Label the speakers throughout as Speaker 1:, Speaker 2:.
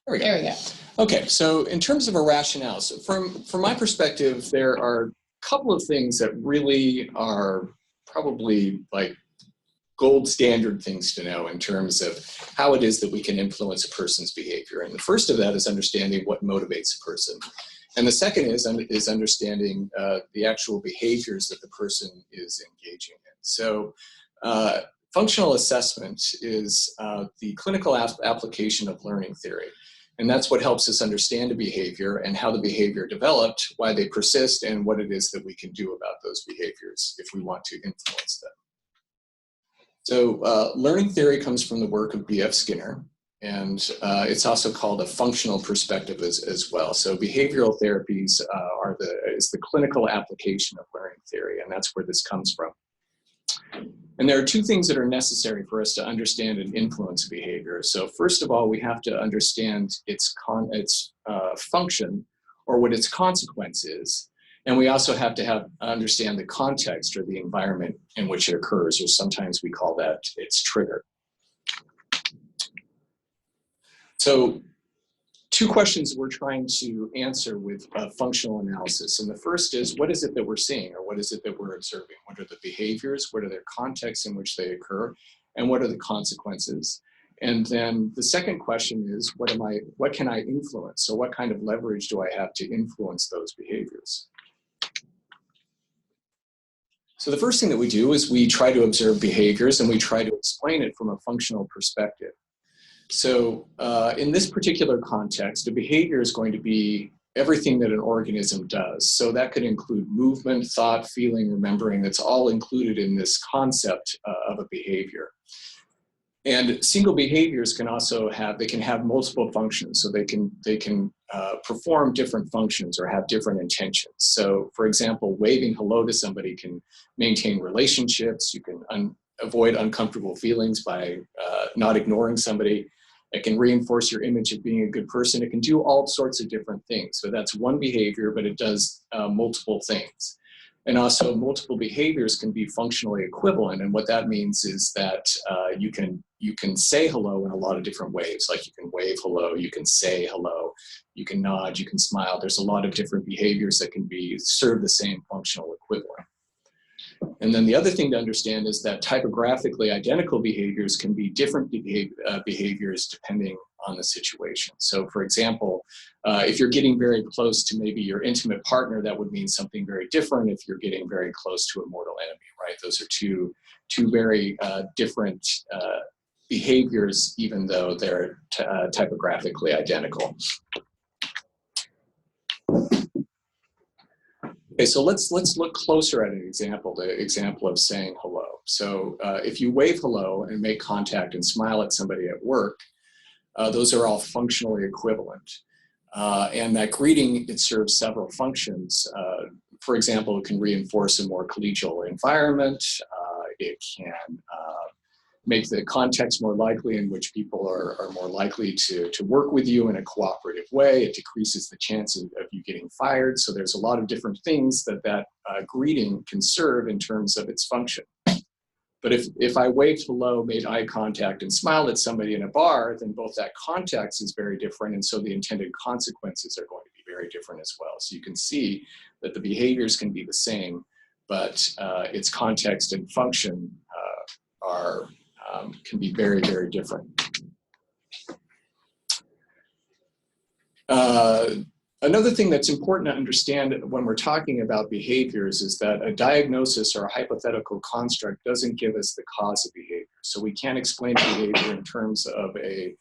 Speaker 1: There we go.
Speaker 2: There we go.
Speaker 1: Okay, so in terms of a rationale, so from my perspective, there are a couple of things that really are probably like gold standard things to know in terms of how it is that we can influence a person's behavior. And the first of that is understanding what motivates a person. And the second is understanding the actual behaviors that the person is engaging in. So functional assessment is the clinical application of learning theory. And that's what helps us understand a behavior and how the behavior developed, why they persist, and what it is that we can do about those behaviors if we want to influence them. So learning theory comes from the work of B.F. Skinner, and it's also called a functional perspective as well. So behavioral therapies is the clinical application of learning theory, and that's where this comes from. And there are two things that are necessary for us to understand and influence behavior. So first of all, we have to understand its function, or what its consequence is. And we also have to understand the context or the environment in which it occurs, or sometimes we call that its trigger. So two questions we're trying to answer with functional analysis. And the first is, what is it that we're seeing, or what is it that we're observing? What are the behaviors? What are their contexts in which they occur? And what are the consequences? And then the second question is, what can I influence? So what kind of leverage do I have to influence those behaviors? So the first thing that we do is we try to observe behaviors, and we try to explain it from a functional perspective. So in this particular context, a behavior is going to be everything that an organism does. So that could include movement, thought, feeling, remembering. That's all included in this concept of a behavior. And single behaviors can also have multiple functions. So they can perform different functions or have different intentions. So for example, waving hello to somebody can maintain relationships. You can avoid uncomfortable feelings by not ignoring somebody. It can reinforce your image of being a good person. It can do all sorts of different things. So that's one behavior, but it does multiple things. And also multiple behaviors can be functionally equivalent. And what that means is that you can say hello in a lot of different ways. Like you can wave hello, you can say hello, you can nod, you can smile. There's a lot of different behaviors that can serve the same functional equivalent. And then the other thing to understand is that typographically identical behaviors can be different behaviors depending on the situation. So for example, if you're getting very close to maybe your intimate partner, that would mean something very different if you're getting very close to a mortal enemy, right? Those are two very different behaviors, even though they're typographically identical. Okay, so let's look closer at an example, the example of saying hello. So if you wave hello and make contact and smile at somebody at work, those are all functionally equivalent. And that greeting, it serves several functions. For example, it can reinforce a more collegial environment. It can make the context more likely in which people are more likely to work with you in a cooperative way. It decreases the chances of you getting fired. So there's a lot of different things that greeting can serve in terms of its function. But if I waved hello, made eye contact, and smiled at somebody in a bar, then both that context is very different, and so the intended consequences are going to be very different as well. So you can see that the behaviors can be the same, but its context and function can be very, very different. Another thing that's important to understand when we're talking about behaviors is that a diagnosis or a hypothetical construct doesn't give us the cause of behavior. So we can't explain behavior in terms of a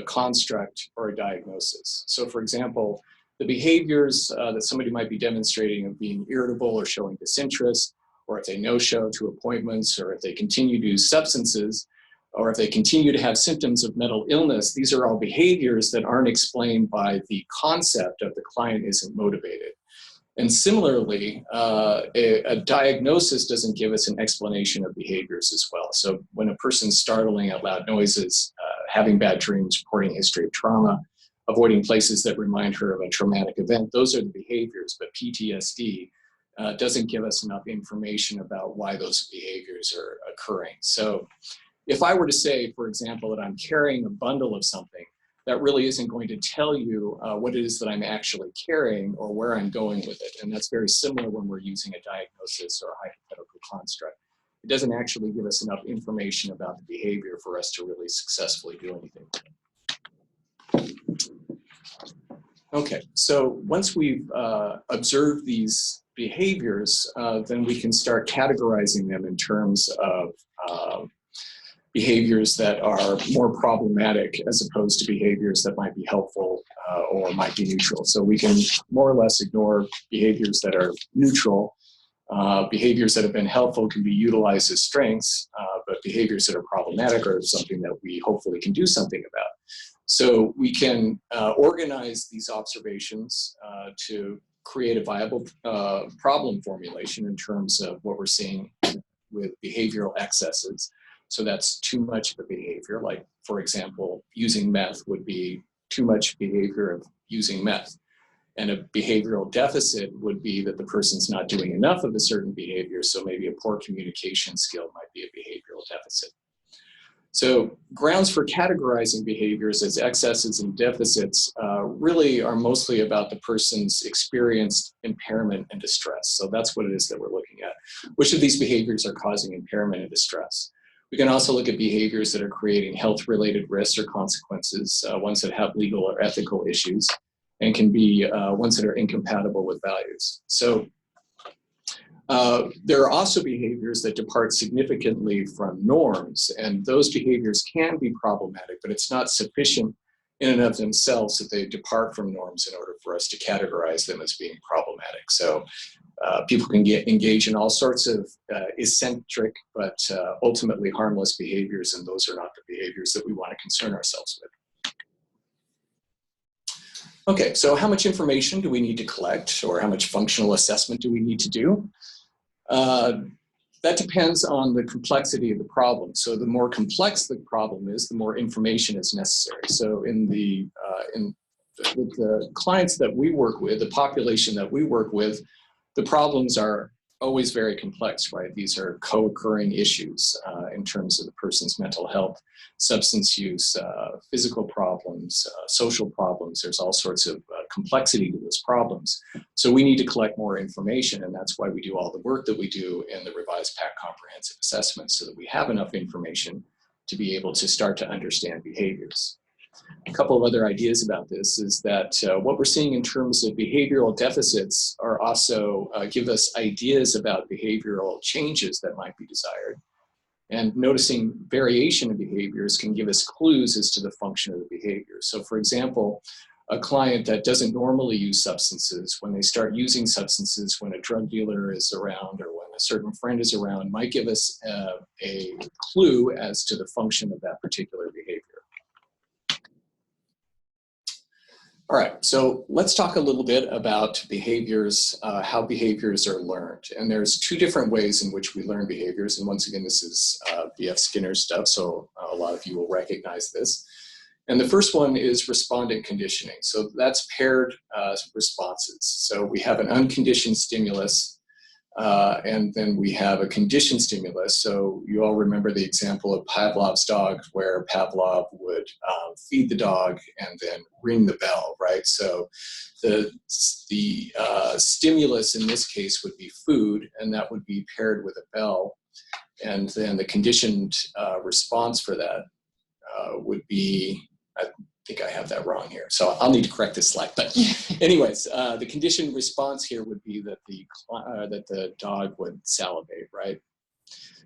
Speaker 1: construct or a diagnosis. So for example, the behaviors that somebody might be demonstrating of being irritable or showing disinterest, or if they no-show to appointments, or if they continue to use substances, or if they continue to have symptoms of mental illness, these are all behaviors that aren't explained by the concept of the client isn't motivated. And similarly, a diagnosis doesn't give us an explanation of behaviors as well. So when a person's startling at loud noises, having bad dreams, reporting a history of trauma, avoiding places that remind her of a traumatic event, those are the behaviors, but PTSD doesn't give us enough information about why those behaviors are occurring. So if I were to say, for example, that I'm carrying a bundle of something, that really isn't going to tell you what it is that I'm actually carrying or where I'm going with it. And that's very similar when we're using a diagnosis or a hypothetical construct. It doesn't actually give us enough information about the behavior for us to really successfully do anything with it. Okay, so once we've observed these behaviors, then we can start categorizing them in terms of behaviors that are more problematic as opposed to behaviors that might be helpful or might be neutral. So we can more or less ignore behaviors that are neutral. Behaviors that have been helpful can be utilized as strengths, but behaviors that are problematic are something that we hopefully can do something about. So we can organize these observations to create a viable problem formulation in terms of what we're seeing with behavioral excesses. So that's too much of a behavior, like, for example, using meth would be too much behavior of using meth. And a behavioral deficit would be that the person's not doing enough of a certain behavior, so maybe a poor communication skill might be a behavioral deficit. So grounds for categorizing behaviors as excesses and deficits really are mostly about the person's experienced impairment and distress. So that's what it is that we're looking at. Which of these behaviors are causing impairment and distress? We can also look at behaviors that are creating health-related risks or consequences, ones that have legal or ethical issues, and can be ones that are incompatible with values. So there are also behaviors that depart significantly from norms, and those behaviors can be problematic, but it's not sufficient in and of themselves that they depart from norms in order for us to categorize them as being problematic. So people can engage in all sorts of eccentric but ultimately harmless behaviors, and those are not the behaviors that we want to concern ourselves with. Okay, so how much information do we need to collect, or how much functional assessment do we need to do? That depends on the complexity of the problem. So the more complex the problem is, the more information is necessary. So with the clients that we work with, the population that we work with, the problems are always very complex, right? These are co-occurring issues in terms of the person's mental health, substance use, physical problems, social problems. There's all sorts of complexity to those problems. So we need to collect more information, and that's why we do all the work that we do in the revised PACT comprehensive assessment, so that we have enough information to be able to start to understand behaviors. A couple of other ideas about this is that what we're seeing in terms of behavioral deficits are also give us ideas about behavioral changes that might be desired. And noticing variation in behaviors can give us clues as to the function of the behavior. So for example, a client that doesn't normally use substances, when they start using substances when a drug dealer is around or when a certain friend is around, might give us a clue as to the function of that particular behavior. All right, so let's talk a little bit about behaviors, how behaviors are learned. And there's two different ways in which we learn behaviors. And once again, this is B.F. Skinner's stuff, so a lot of you will recognize this. And the first one is respondent conditioning. So that's paired responses. So we have an unconditioned stimulus, and then we have a conditioned stimulus. So you all remember the example of Pavlov's dog, where Pavlov would feed the dog and then ring the bell, right? So the stimulus in this case would be food, and that would be paired with a bell. And then the conditioned response for that would be, I think I have that wrong here, so I'll need to correct this slide. But anyways, the conditioned response here would be that the dog would salivate, right?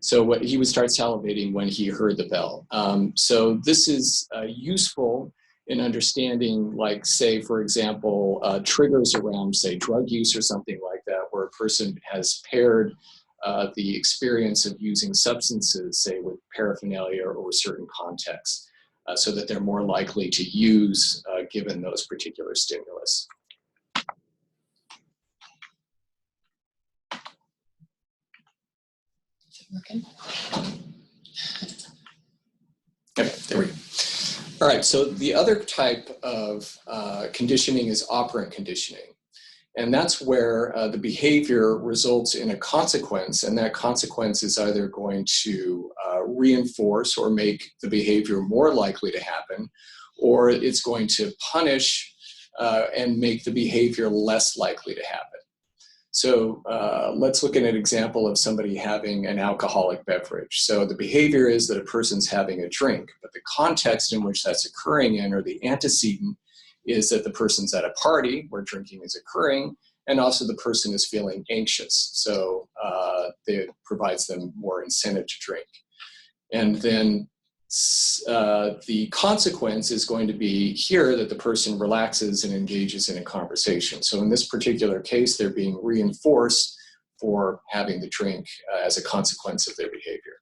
Speaker 1: So what he would start salivating when he heard the bell. So this is useful in understanding, like, say, for example, triggers around, say, drug use or something like that, where a person has paired the experience of using substances, say, with paraphernalia or certain contexts. So that they're more likely to use given those particular stimulus.
Speaker 2: Is it working?
Speaker 1: Okay, there we go. All right, so the other type of conditioning is operant conditioning. And that's where the behavior results in a consequence, and that consequence is either going to reinforce or make the behavior more likely to happen, or it's going to punish and make the behavior less likely to happen. So let's look at an example of somebody having an alcoholic beverage. So the behavior is that a person's having a drink, but the context in which that's occurring in, or the antecedent, is that the person's at a party where drinking is occurring, and also the person is feeling anxious. So it provides them more incentive to drink. And then the consequence is going to be here that the person relaxes and engages in a conversation. So in this particular case, they're being reinforced for having the drink as a consequence of their behavior.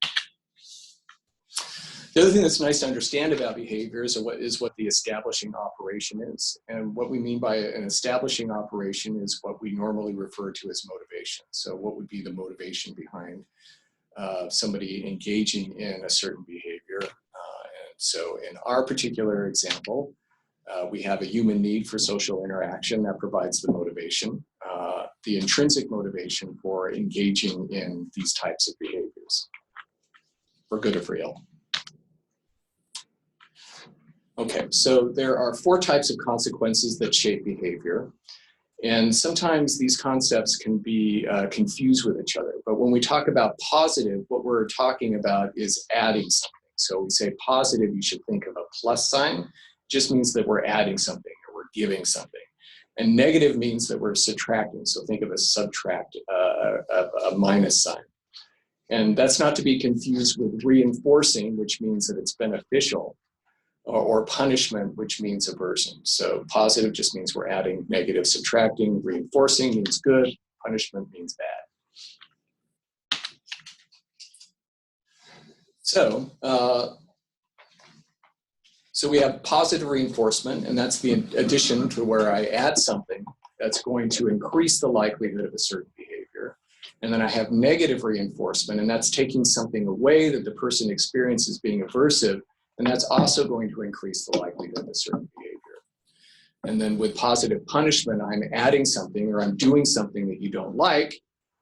Speaker 1: The other thing that's nice to understand about behaviors is what the establishing operation is. And what we mean by an establishing operation is what we normally refer to as motivation. So what would be the motivation behind somebody engaging in a certain behavior? And so in our particular example, we have a human need for social interaction that provides the motivation, the intrinsic motivation for engaging in these types of behaviors, for good or for ill. Okay, so there are 4 types of consequences that shape behavior. And sometimes these concepts can be confused with each other. But when we talk about positive, what we're talking about is adding something. So we say positive, you should think of a plus sign. It just means that we're adding something or we're giving something. And negative means that we're subtracting. So think of a subtract, a minus sign. And that's not to be confused with reinforcing, which means that it's beneficial, or punishment, which means aversion. So positive just means we're adding, negative subtracting, reinforcing means good, punishment means bad. So, so we have positive reinforcement, and that's the addition to where I add something that's going to increase the likelihood of a certain behavior. And then I have negative reinforcement, and that's taking something away that the person experiences being aversive, and that's also going to increase the likelihood of a certain behavior. And then with positive punishment, I'm adding something or I'm doing something that you don't like,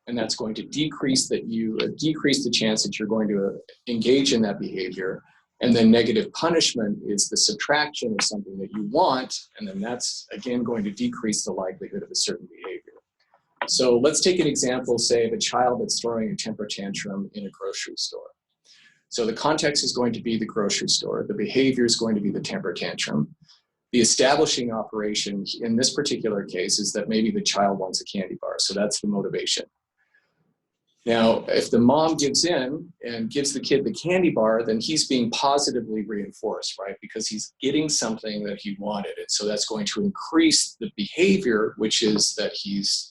Speaker 1: and that's going to decrease the chance that you're going to engage in that behavior. And then negative punishment is the subtraction of something that you want, and then that's again going to decrease the likelihood of a certain behavior. So let's take an example, say, of a child that's throwing a temper tantrum in a grocery store. So the context is going to be the grocery store. The behavior is going to be the temper tantrum. The establishing operation in this particular case is that maybe the child wants a candy bar. So that's the motivation. Now, if the mom gives in and gives the kid the candy bar, then he's being positively reinforced, right? Because he's getting something that he wanted. And so that's going to increase the behavior, which is that he's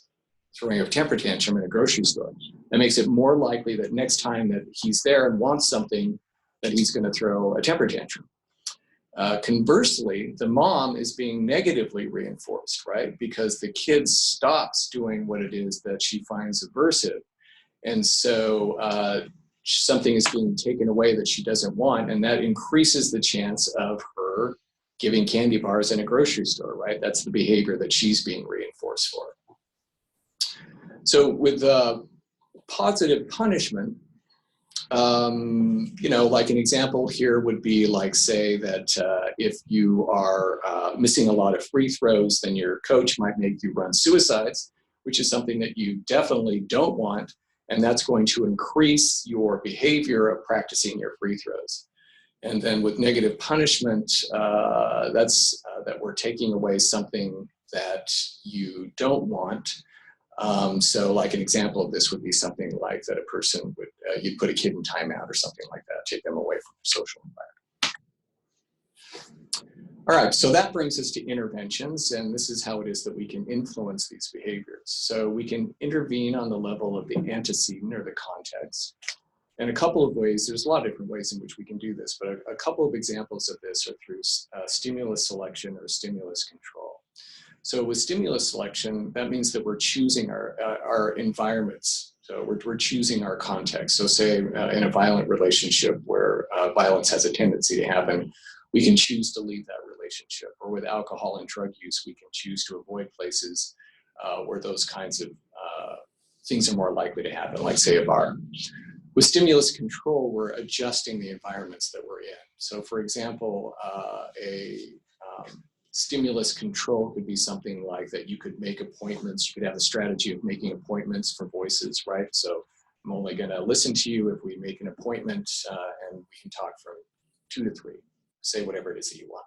Speaker 1: throwing a temper tantrum in a grocery store. That makes it more likely that next time that he's there and wants something, that he's going to throw a temper tantrum. Conversely, the mom is being negatively reinforced, right? Because the kid stops doing what it is that she finds aversive. And so something is being taken away that she doesn't want, and that increases the chance of her giving candy bars in a grocery store, right? That's the behavior that she's being reinforced for. So with positive punishment, you know, like an example here would be like, say that if you are missing a lot of free throws, then your coach might make you run suicides, which is something that you definitely don't want, and that's going to increase your behavior of practicing your free throws. And then with negative punishment, that's that we're taking away something that you don't want. So like an example of this would be something like that a person would, you'd put a kid in timeout or something like that, take them away from their social environment. All right, so that brings us to interventions, and this is how it is that we can influence these behaviors. So we can intervene on the level of the antecedent or the context. And a couple of ways, there's a lot of different ways in which we can do this, but a couple of examples of this are through stimulus selection or stimulus control. So with stimulus selection, that means that we're choosing our environments. So we're choosing our context. So say in a violent relationship where violence has a tendency to happen, we can choose to leave that relationship. Or with alcohol and drug use, we can choose to avoid places where those kinds of things are more likely to happen, like say a bar. With stimulus control, we're adjusting the environments that we're in. So for example, stimulus control could be something like that you could make appointments. You could have a strategy of making appointments for voices, right? So I'm only going to listen to you if we make an appointment, and we can talk from 2 to 3, say whatever it is that you want.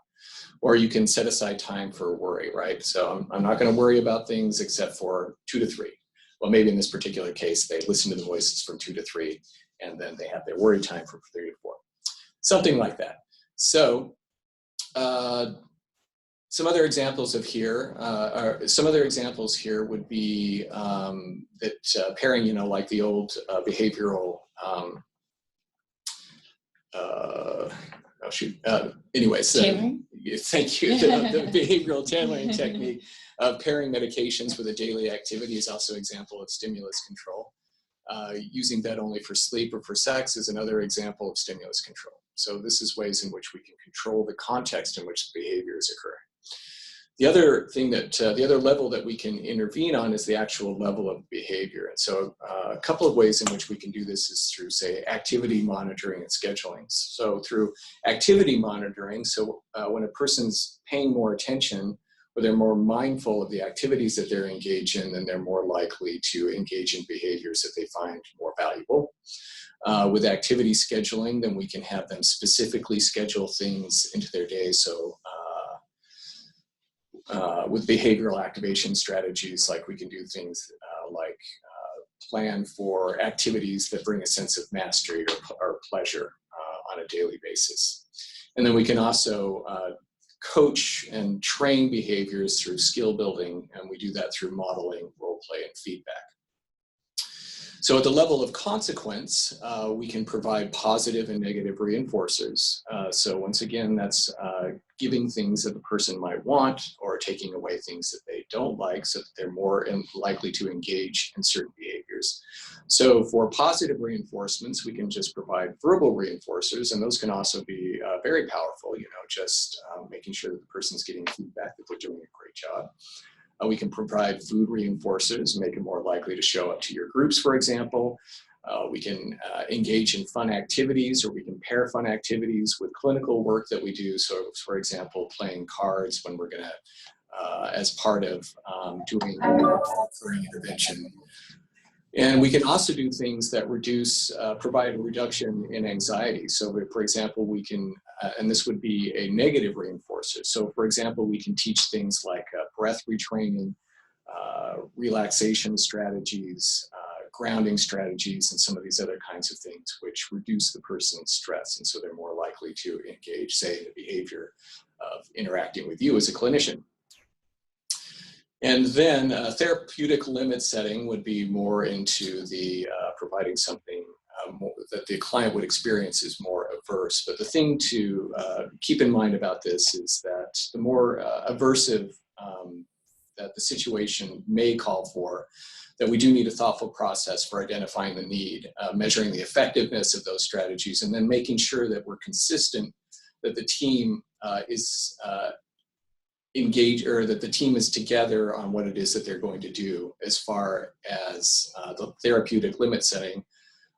Speaker 1: Or you can set aside time for worry, right? So I'm not going to worry about things except for 2 to 3. Well, maybe in this particular case, they listen to the voices from 2 to 3, and then they have their worry time from 3 to 4. Something like that. So some other examples here would be that pairing, you know, like the old behavioral, anyways, thank you. The behavioral tailoring technique of pairing medications with a daily activity is also an example of stimulus control. Using that only for sleep or for sex is another example of stimulus control. So this is ways in which we can control the context in which the behavior is occurring. The other thing that, the other level that we can intervene on is the actual level of behavior. And so a couple of ways in which we can do this is through, say, activity monitoring and scheduling. So through activity monitoring, so when a person's paying more attention, or they're more mindful of the activities that they're engaged in, then they're more likely to engage in behaviors that they find more valuable. With activity scheduling, then we can have them specifically schedule things into their day. So with behavioral activation strategies, like we can do things like plan for activities that bring a sense of mastery or pleasure on a daily basis. And then we can also coach and train behaviors through skill building, and we do that through modeling, role play, and feedback. So at the level of consequence, we can provide positive and negative reinforcers. So once again, that's giving things that the person might want or taking away things that they don't like so that they're more likely to engage in certain behaviors. So for positive reinforcements, we can just provide verbal reinforcers, and those can also be very powerful, you know, just making sure that the person's getting feedback that they're doing a great job. We can provide food reinforcers, make them more likely to show up to your groups, for example. We can engage in fun activities, or we can pair fun activities with clinical work that we do. So, for example, playing cards when we're going to, as part of doing offering intervention. And we can also do things that provide a reduction in anxiety. So, for example, we can, and this would be a negative reinforcer. So, for example, we can teach things like breath retraining, relaxation strategies, grounding strategies, and some of these other kinds of things which reduce the person's stress. And so they're more likely to engage, say, in the behavior of interacting with you as a clinician. And then therapeutic limit setting would be more into the providing something that the client would experience as more averse. But the thing to keep in mind about this is that the more aversive that the situation may call for, that we do need a thoughtful process for identifying the need, measuring the effectiveness of those strategies, and then making sure that we're consistent, that the team is engaged, or that the team is together on what it is that they're going to do as far as the therapeutic limit setting.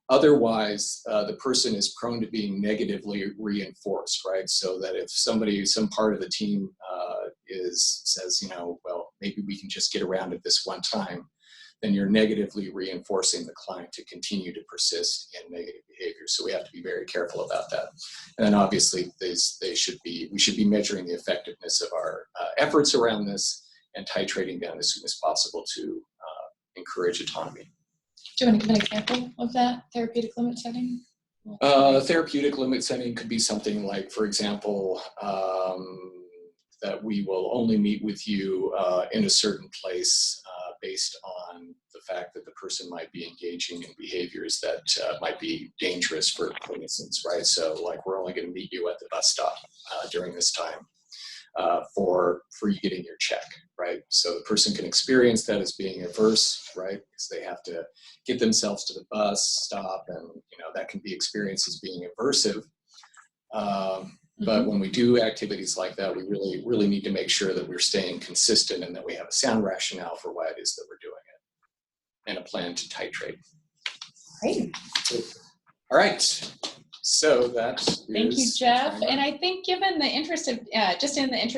Speaker 1: Otherwise, the person is prone to being negatively reinforced, right? So that if some part of the team says, you know, well, maybe we can just get around it this one time, then you're negatively reinforcing the client to continue to persist in negative behavior. So we have to be very careful about that. And then obviously we should be measuring the effectiveness of our efforts around this and titrating down as soon as possible to encourage autonomy.
Speaker 2: Do you want to give an example of that therapeutic limit setting?
Speaker 1: Therapeutic limit setting could be something like, for example, that we will only meet with you in a certain place based on the fact that the person might be engaging in behaviors that might be dangerous for instance, right? So like, we're only going to meet you at the bus stop during this time for you getting your check, right? So the person can experience that as being averse, right? Because they have to get themselves to the bus stop, and you know that can be experienced as being aversive. But when we do activities like that, we really need to make sure that we're staying consistent and that we have a sound rationale for why it is that we're doing it and a plan to titrate.
Speaker 2: Great.
Speaker 1: All right. So that
Speaker 2: Thank you,
Speaker 1: is
Speaker 2: Jeff.
Speaker 1: timer.
Speaker 2: And I think given the interest of, just in the interest